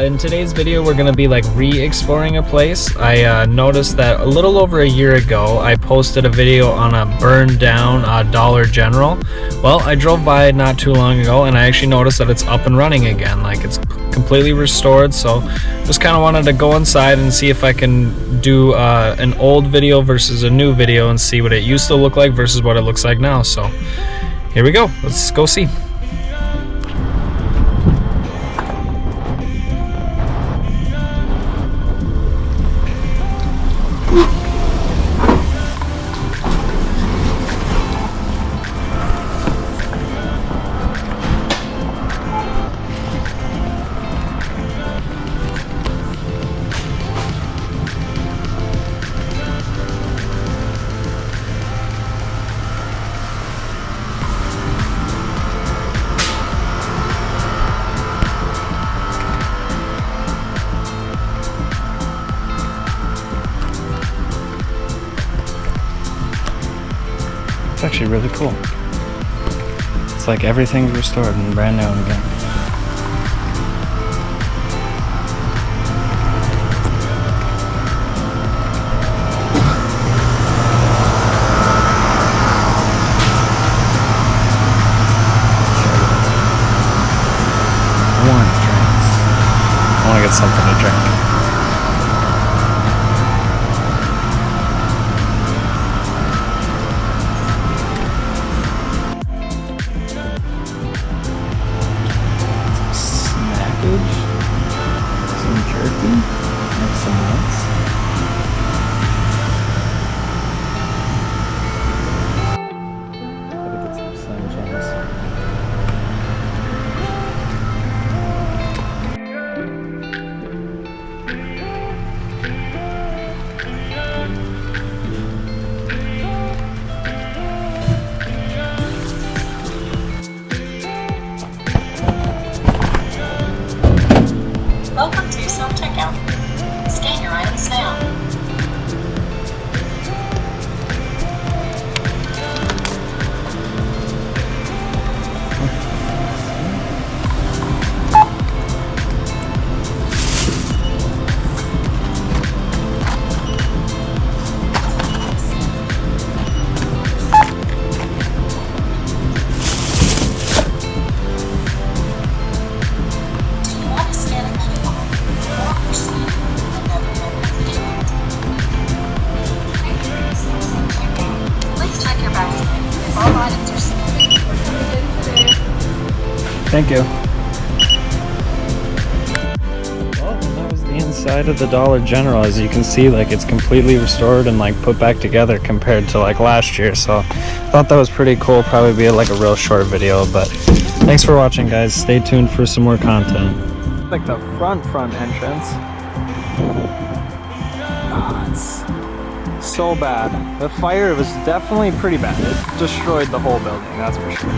in today's video we're gonna be like re-exploring a place. I noticed that a little over a year ago I posted a video on a burned down Dollar General. Well, I drove by it not too long ago and I actually noticed that it's up and running again. Like, it's completely restored, so just kind of wanted to go inside and see if I can do an old video versus a new video and see what it used to look like versus what it looks like now. So here we go, let's go see. It's actually really cool. It's like everything's restored and brand new again. I want drinks. I want to get something to drink. Some jerky and some nuts. Gotta get some sunshines. Welcome to self-checkout. Scan your items now. Thank you. Well, that was the inside of the Dollar General. As you can see, like, it's completely restored and like put back together compared to like last year. So I thought that was pretty cool. Probably be like a real short video, but thanks for watching, guys. Stay tuned for some more content. Like the front entrance. Oh, it's so bad. The fire was definitely pretty bad. It destroyed the whole building, that's for sure.